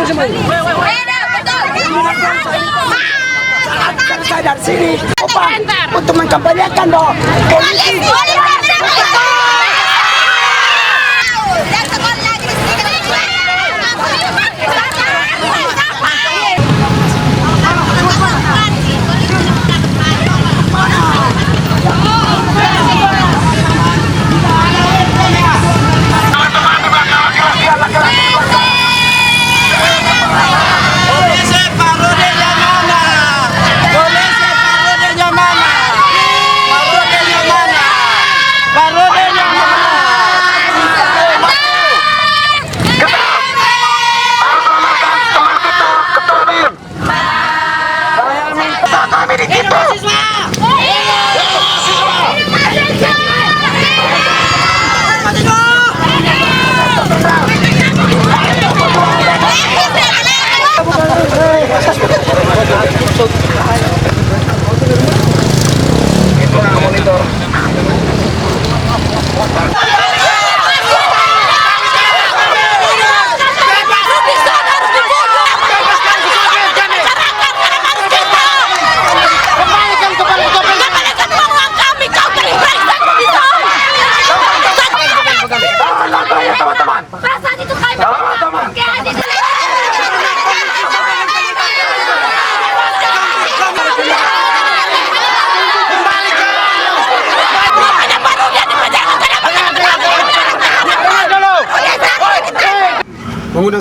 Saya dari sini untuk mengkampanyekan bahwa polisi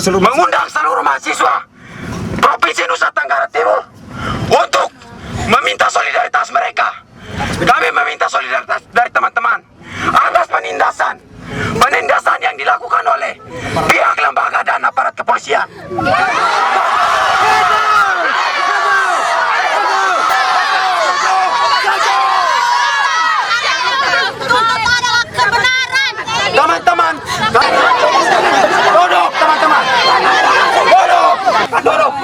mengundang seluruh mahasiswa Provinsi Nusa Tenggara Timur untuk meminta solidaritas mereka. Kami meminta solidaritas dari teman-teman atas penindasan yang dilakukan oleh pihak lembaga dan aparat kepolisian. Teman-teman, duduk teman-teman, duduk.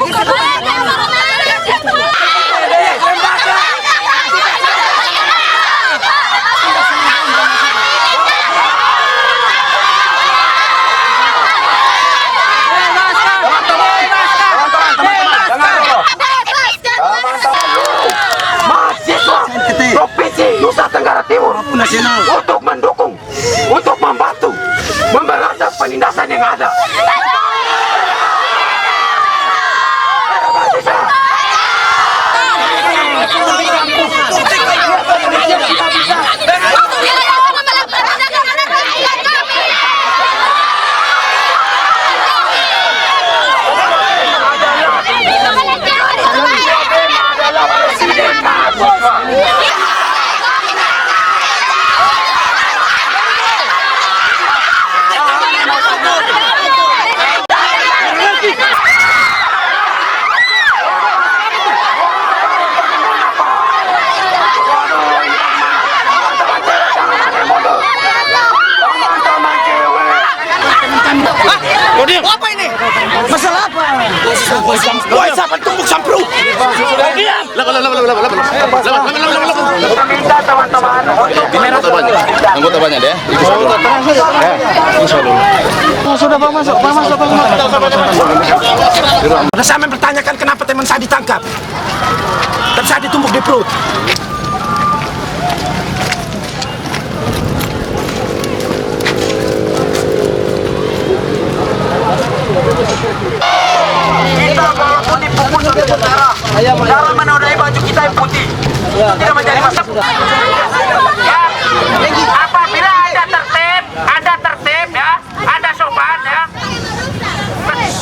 Provinsi Nusa Tenggara Timur untuk mendukung, untuk membantu, memberantas penindasan yang ada. Apa ini? Masalah apa? Woi, siapa tumbuk sampru? Diam. Minta teman-teman anggota banyak deh. Sudah Pak masuk. Saya mempertanyakan kenapa teman saya ditangkap. Dan saya ditumbuk di perut. Kita walaupun dipukul sampai berdarah, darah menodai baju kita yang putih, tidak menjadi masalah. Ya, apabila ada tertib ya, ada sopan ya,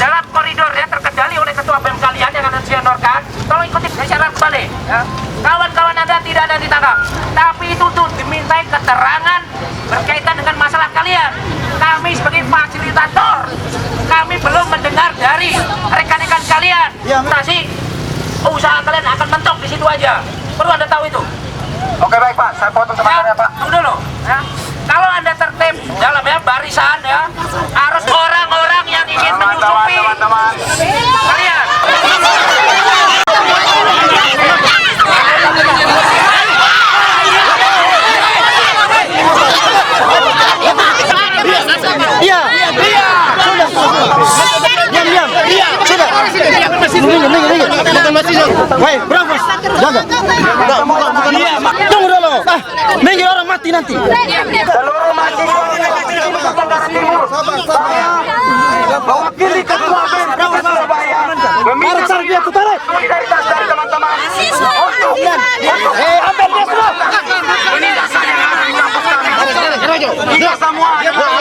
dalam koridor ya terkendali oleh ketua BEM kalian yang akan seniorkan, tolong ikuti syarat kembali. Ya. Kawan-kawan Anda tidak ada ditangkap, tapi itu tuh dimintai keterangan berkaitan dengan masalah kalian. Kami sebagai fasilitator, kami belum mendengar dari rekan-rekan kalian. Tapi usaha kalian akan mentok di situ aja. Perlu Anda tahu itu. Oke baik Pak, saya potong sebentar ya Pak. Tunggu dulu. Ya. Kalau Anda tertib dalam ya barisan ya, harus orang-orang yang ingin menyusupi kalian. Iya. Sudah. Diam. Woi, berapa? Jaga. Bukan. Tunggu dulu. Minggir, orang mati nanti. Seluruh mahasiswa Timur mewakili ketua BEM Surabaya meminta solidaritas dari teman-teman untuk ambil dia semua. Ini dasarnya kita semua tutup.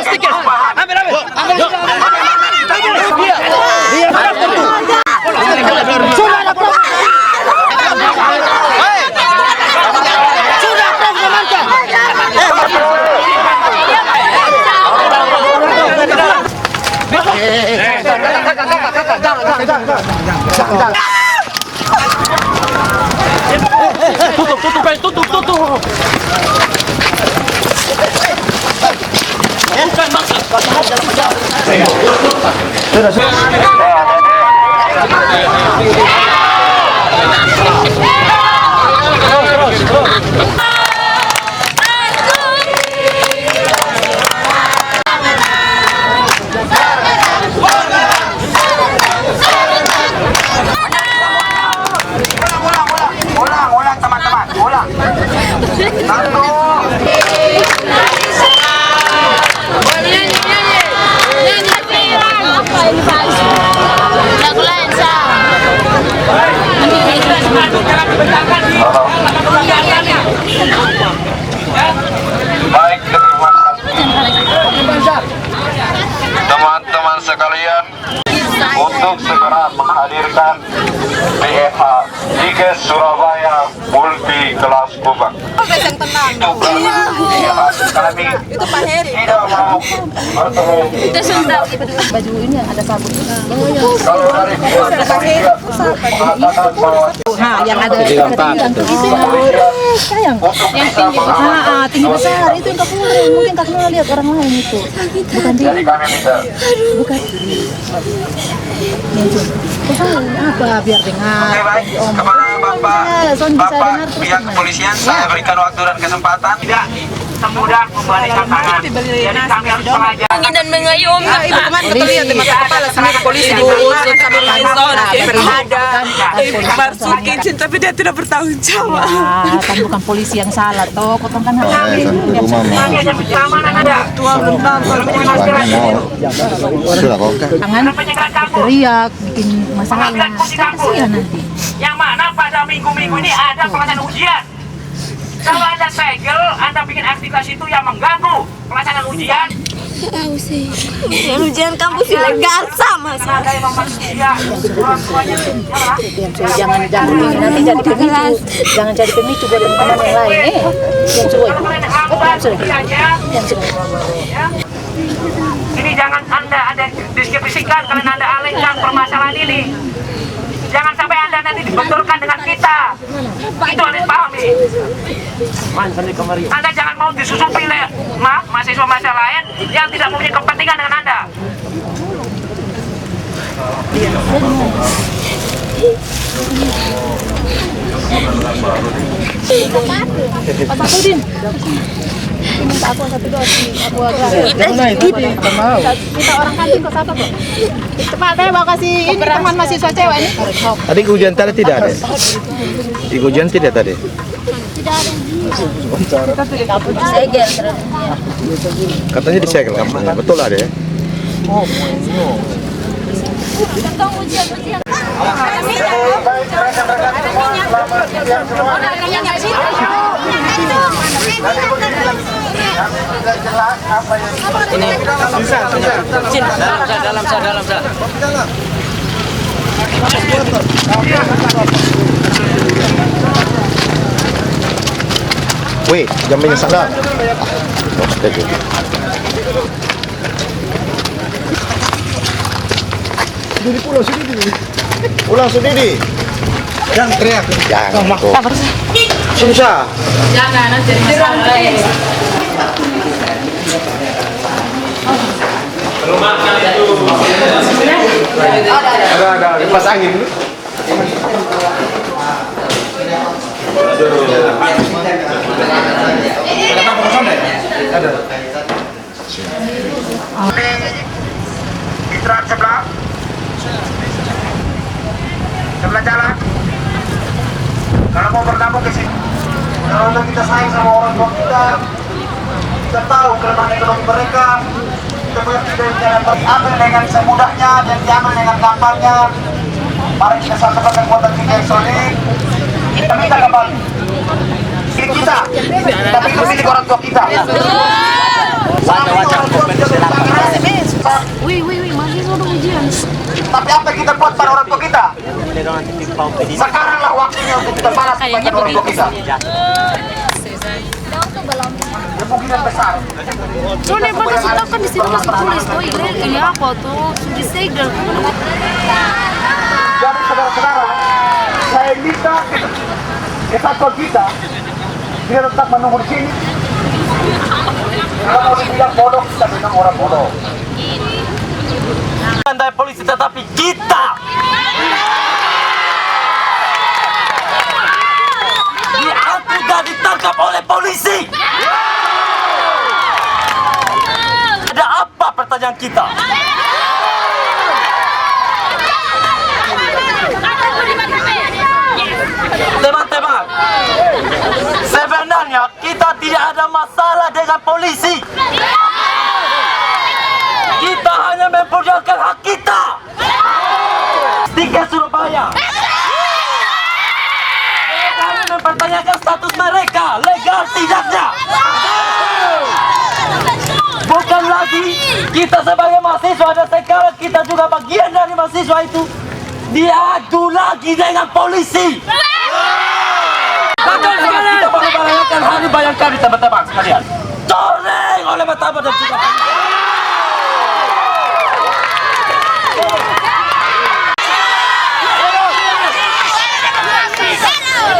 Ulang teman-teman, ulang. Baik, teman-teman sekalian, untuk segera menghadirkan BFH Diges Surabaya Multi Kelas Kubang. Itu karena kami tidak mau bertemu. Itu sudah baju ini ada sabun. Kalau dari pihak kepolisian mengatakan bahwa Yang ada itu sayang. Yang tinggi besar itu yang kapolres. Mungkin kakak lihat orang lain itu. Bukan dia. jadi kami minta Bukan. Apa biar dengar. Oke, baik. Kepada Bapak pihak kepolisian, saya berikan waktu dan kesempatan. Tidak semudah membalikan tangan. Jadi kami harus mengajar. dan mengayomi. Ibu teman kita lihat di mata kepala sendiri polisi di Bogor, Kabel Laison, ada Marsukin, tapi dia tidak bertanggung jawab. Kan bukan polisi yang salah toh, kotong kan jangan teriak bikin masalah. Kasihan nanti. Yang mana pada minggu-minggu ini ada pelaksanaan ujian. Kalau Anda segel, Anda bikin aktivitas itu yang mengganggu pelaksanaan ujian. Tahu sih. Ujian kampus ilegal sama sih. Jangan nanti jadi pemicu. Jangan jadi pemicu buat teman-teman yang lain. Ini jangan Anda ada diskusikan, kalian Anda alihkan permasalahan ini. Jangan sampai Anda nanti dibenturkan dengan kita. Itu harus pahami. Anda jangan mau disusupi oleh mahasiswa lain yang tidak mempunyai kepentingan dengan Anda. Pak Sudin. Minta aku satu dos, aku agak. Kita orang kantin kok siapa kok? Cepat saya mau kasih ini teman mahasiswa cewek ini. Tadi ujian tadi tidak ada. Di ujian tidak tadi. Segel. Katanya disegel kampungnya. Betul ada ya? Wih, jamnya salah. Di pulau sini. Pulang sendiri. Jangan teriak. Jangan. Susah. Jangan nanti masalah. Ada kipas angin dulu. Ada. Istirahat sebelah. aku ke sini. Karena kita sayang sama orang tua kita tahu kelemahan ekonomi mereka, kita punya tidak diambil dengan semudahnya dan diambil dengan gampangnya. Mari kita satukan kekuatan kita yang solid. Kita minta kembali milik kita, tapi itu milik orang tua kita. Tapi apa yang kita buat pada orang tua kita? Sekaranglah waktunya untuk kita balas kepada orang tua kita. Kemungkinan besar. Soalnya pada sudah kan di situ tulis tuh ini apa tuh disegel. Jadi saudara-saudara, saya minta kesatuan kita dia tetap menunggu di sini. Kalau mau dibilang bodoh, kita bilang orang bodoh. Pandai polisi tetapi kita diangkut dan ditangkap oleh polisi. Ada apa pertanyaan kita? Teman-teman, sebenarnya kita tidak ada masalah dengan polisi. Kita hanya memperjuangkan hak kita. Tiga Surabaya. Kami mempertanyakan status mereka, legal tidaknya. Bukan lagi kita sebagai mahasiswa dan sekarang kita juga bagian dari mahasiswa itu diadu lagi dengan polisi. Betul sekali. Kita baru bayangkan hari bayangkan di teman-teman sekalian. Coreng oleh martabat dan juga.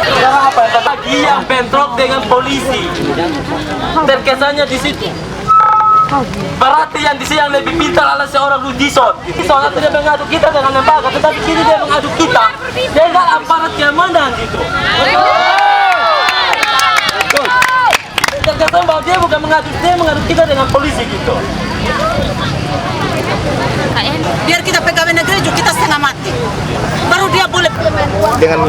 Sekarang apa yang lagi yang bentrok dengan polisi? Terkesannya di situ. Berarti yang di sini yang lebih pintar adalah seorang Ludison. Soalnya tidak mengadu kita dengan lembaga, tetapi kini dia mengadu kita dengan aparat keamanan gitu. Terkesan bahwa dia bukan mengadu kita dengan polisi gitu. Biar kita pegawai negeri juga kita setengah mati. Baru dia boleh. Dengan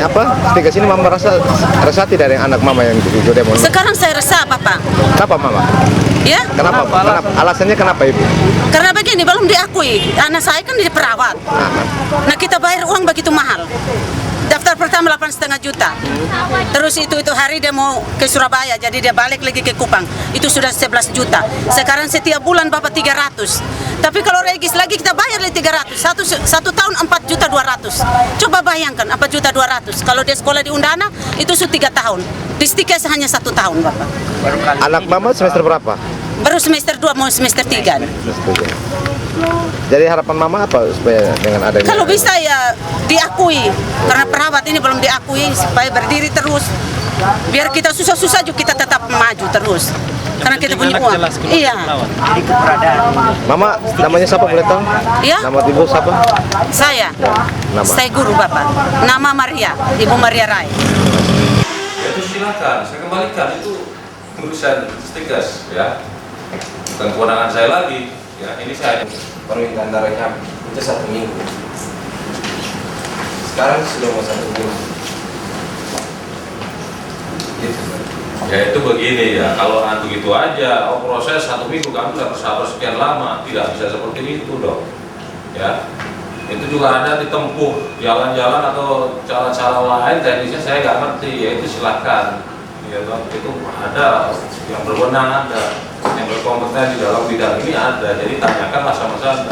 apa? Ketika sini mama rasa tidak ada anak mama yang itu demo. Sekarang saya resah, Bapak. Kenapa mama? Ya? Kenapa? Alasannya kenapa ibu? Karena begini, belum diakui. Anak saya kan diperawat. Nah, kita bayar uang begitu mahal. Daftar pertama 8,5 juta. Terus itu hari dia mau ke Surabaya, jadi dia balik lagi ke Kupang. Itu sudah 11 juta. Sekarang setiap bulan Bapak 300. Tapi kalau regis lagi kita bayar lagi 300. Satu tahun 4.200.000. Coba bayangkan 4.200.000. Kalau dia sekolah di Undana itu sudah 3 tahun. Di Stikes hanya 1 tahun, Bapak. Anak mama semester berapa? Baru semester 2 mau semester 3. Jadi harapan mama apa supaya dengan adanya? Kalau bisa ya diakui, karena perawat ini belum diakui supaya berdiri terus. Biar kita susah-susah juga kita tetap maju terus. Karena kita punya uang. Iya. Mama namanya siapa boleh tahu? Iya. Nama ibu siapa? Saya. Nama. Saya guru Bapak. Nama Maria, Ibu Maria Rai. Itu silakan, saya kembalikan itu urusan Stikes ya. Bukan kewenangan saya lagi. Ya, ini saya permintaan darahnya itu 1 minggu. Sekarang sudah mau 1 minggu. Gitu. Ya itu begini ya, kalau begitu aja, proses 1 minggu kamu harus sekian lama, tidak bisa seperti itu dong. Ya, itu juga ada ditempuh jalan-jalan atau cara-cara lain teknisnya saya nggak ngerti, ya itu silakan. Ya, itu ada yang berwenang, ada yang berkompeten di dalam bidang ini ada, jadi tanyakanlah sama saya.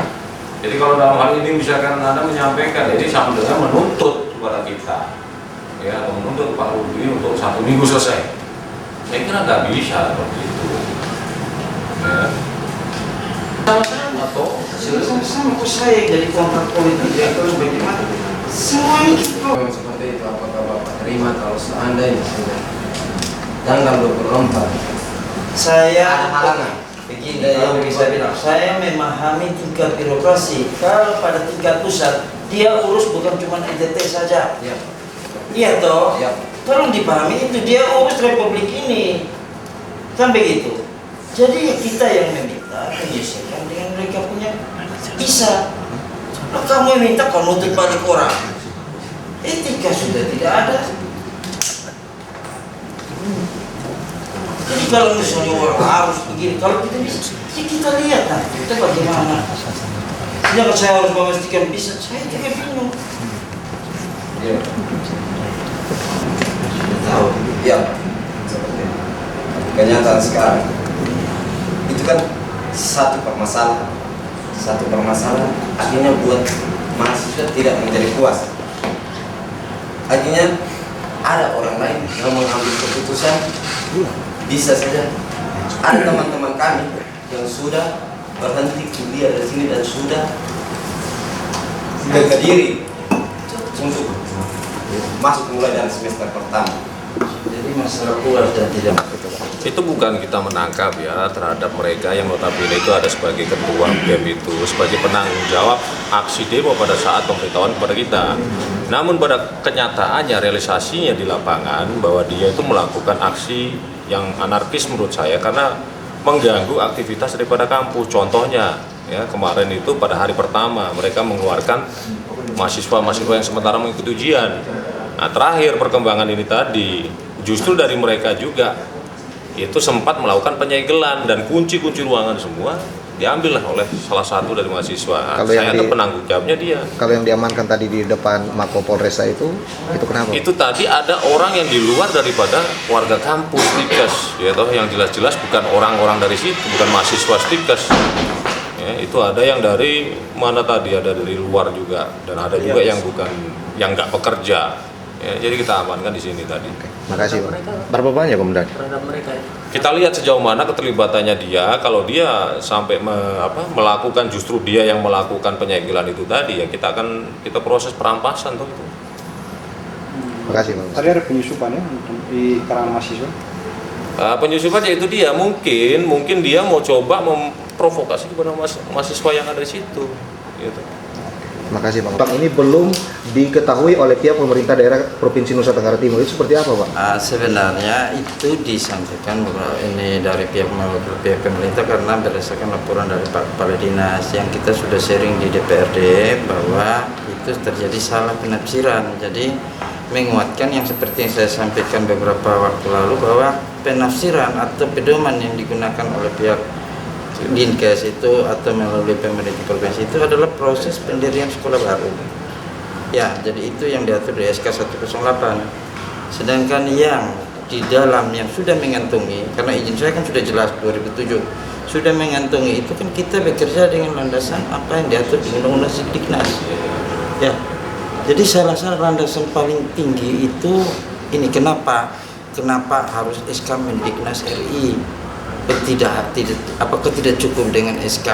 Jadi kalau dalam hal ini misalkan Anda menyampaikan, jadi sama dengan menuntut kepada kita, ya, menuntut Pak Rudi untuk 1 minggu selesai. Saya kira nggak bisa seperti itu. Ya. Sama-sama toh, Sama-sama kok saya jadi kontrak politik ya, terus bagaimana? Semuanya gitu. Seperti itu, apakah Bapak terima kalau seandainya tanggal 24 Saya ada halangan? begini yang bisa bilang, saya memahami tingkat birokrasi. Kalau pada tingkat pusat, dia urus bukan cuma NTT saja. Ya. Iya toh? Ya. Tolong dipahami itu, dia urus republik ini. Kan begitu. Jadi kita yang meminta penyesuaian dengan mereka punya bisa. Kalau kamu yang minta kau nuntut balik orang, etika sudah tidak ada. Jadi kalau misalnya orang harus begini, kalau kita bisa, ya kita lihat nah, kita bagaimana. Sedangkan saya harus memastikan bisa, saya juga bingung. Ya. Tahu, ya. Seperti kenyataan sekarang. Itu kan satu permasalahan akhirnya buat mahasiswa tidak menjadi puas. Akhirnya ada orang lain yang mengambil keputusan. Bisa saja ada teman-teman kami yang sudah berhenti kuliah dari sini dan sudah ke Kediri untuk masuk mulai dari semester pertama. Jadi masalah puas dan tidak. Itu bukan kita menangkap ya terhadap mereka yang notabene itu ada sebagai ketua BEM itu sebagai penanggung jawab aksi demo pada saat pemberitahuan kepada kita. Namun pada kenyataannya realisasinya di lapangan bahwa dia itu melakukan aksi yang anarkis menurut saya karena mengganggu aktivitas daripada kampus. Contohnya ya kemarin itu pada hari pertama mereka mengeluarkan mahasiswa-mahasiswa yang sementara mengikuti ujian. Nah terakhir perkembangan ini tadi justru dari mereka juga itu sempat melakukan penyegelan dan kunci-kunci ruangan semua diambil oleh salah satu dari mahasiswa. Saya itu penanggung jawabnya dia. Kalau yang diamankan tadi di depan Mako Polresta itu kenapa? Itu tadi ada orang yang di luar daripada warga kampus Stikes, ya toh yang jelas-jelas bukan orang-orang dari situ, bukan mahasiswa Stikes. Ya, itu ada yang dari mana tadi, ada dari luar juga dan ada juga yang bukan, yang nggak bekerja. Ya, jadi kita amankan di sini tadi. Makasih Pak. Berapa banyak Komandan? Kita lihat sejauh mana keterlibatannya dia. Kalau dia sampai melakukan, justru dia yang melakukan penyegelan itu tadi, ya kita proses perampasan tuh. Makasih Pak. Tadi ada penyusupan ya di kalangan mahasiswa? Penyusupan ya itu dia, mungkin dia mau coba memprovokasi kepada mahasiswa yang ada di situ. Gitu. Makasih Bang. Ini belum diketahui oleh pihak pemerintah daerah Provinsi Nusa Tenggara Timur. Itu seperti apa Pak? Sebenarnya itu disampaikan ini dari pihak pemerintah karena berdasarkan laporan dari Pak Kepala Dinas yang kita sudah sharing di DPRD bahwa itu terjadi salah penafsiran. Jadi menguatkan yang seperti yang saya sampaikan beberapa waktu lalu bahwa penafsiran atau pedoman yang digunakan oleh pihak Dinkes itu atau melalui pemerintah provinsi itu adalah proses pendirian sekolah baru. Ya, jadi itu yang diatur di SK 108. Sedangkan yang di dalam yang sudah mengantongi, karena izin saya kan sudah jelas 2007, sudah mengantongi itu kan kita bekerja dengan landasan apa yang diatur di Undang-Undang Sidiknas. Ya, jadi saya rasa landasan paling tinggi itu ini kenapa harus SK Mendiknas RI? Apakah tidak cukup dengan SK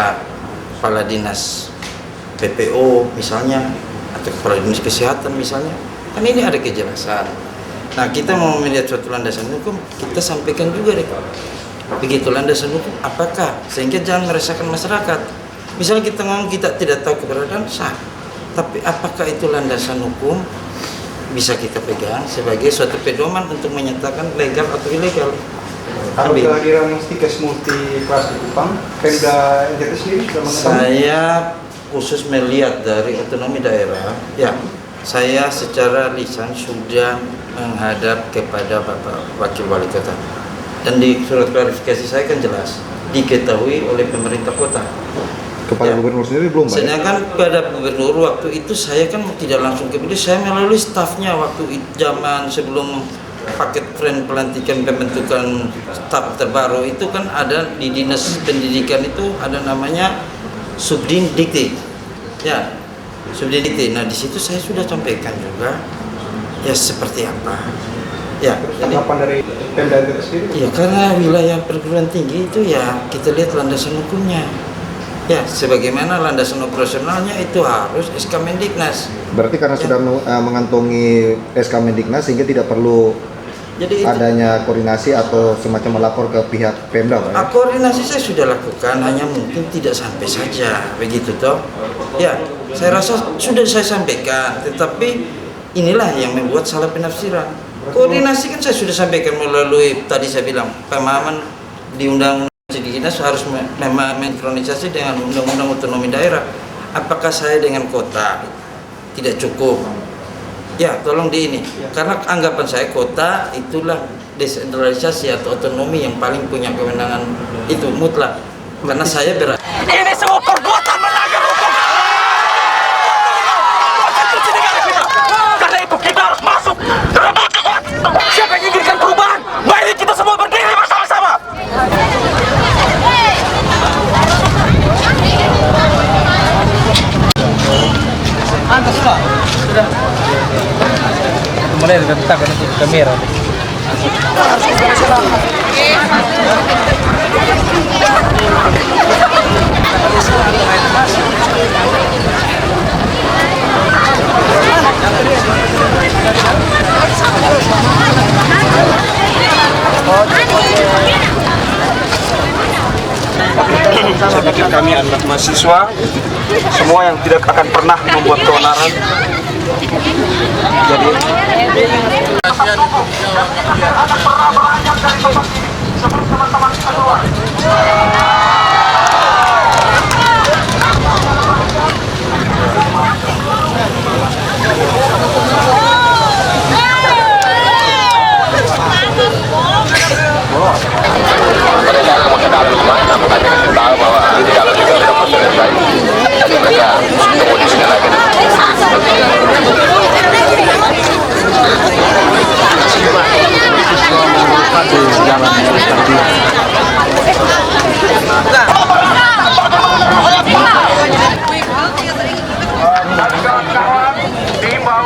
Kepala Dinas PPO misalnya atau Kepala Dinas Kesehatan misalnya? Kan ini ada kejelasan. Nah kita mau melihat suatu landasan hukum, kita sampaikan juga deh. Begitu landasan hukum, apakah? Sehingga jangan meresahkan masyarakat. Misalnya kita ngomong kita tidak tahu keberadaan sah, tapi apakah itu landasan hukum bisa kita pegang sebagai suatu pedoman untuk menyatakan legal atau ilegal? Kalau kehadiran Stikes multi kelas di Kupang, Pemda NTT sendiri sudah mengetahui? Saya khusus melihat dari otonomi daerah, ya saya secara lisan sudah menghadap kepada Bapak Wakil Wali Kota dan di surat klarifikasi saya kan jelas diketahui oleh pemerintah kota. Kepala Gubernur sendiri belum Pak? Sedangkan pada Gubernur waktu itu saya kan tidak langsung ke beliau, saya melalui stafnya waktu zaman sebelum paket tren pelantikan pembentukan staf terbaru itu kan ada di Dinas Pendidikan itu ada namanya Subdin Dikti. Ya, Subdin Dikti. Nah, di situ saya sudah sampaikan juga ya seperti apa. Ya, tanggapan dari Pemda NTT sendiri? Ya, karena wilayah perguruan tinggi itu ya kita lihat landasan hukumnya. Ya, sebagaimana landasan operasionalnya itu harus SK Mendiknas. Berarti karena sudah mengantongi SK Mendiknas sehingga tidak perlu jadi adanya koordinasi atau semacam melapor ke pihak Pemda, Pak? Ya? Koordinasi saya sudah lakukan, hanya mungkin tidak sampai saja, begitu toh. Ya, saya rasa sudah saya sampaikan, tetapi inilah yang membuat salah penafsiran. Koordinasi kan saya sudah sampaikan melalui tadi saya bilang pemahaman di Undang-Undang Dinas harus mensinkronisasi dengan Undang-Undang Otonomi Daerah. Apakah saya dengan kota tidak cukup? Ya, tolong di ini. Karena anggapan saya kota itulah desentralisasi atau otonomi yang paling punya kewenangan itu mutlak. Karena saya Ini semua perbuatan melanggar hukum. Karena itu kita harus masuk rebut kekuatan. Siapa yang inginkan perubahan? Mari kita semua berdiri bersama-sama. Mulai dengan tangan itu kamera. Saya pikir kami anak mahasiswa, semua yang tidak akan pernah membuat keonaran. Jadi Kawan-kawan diimbau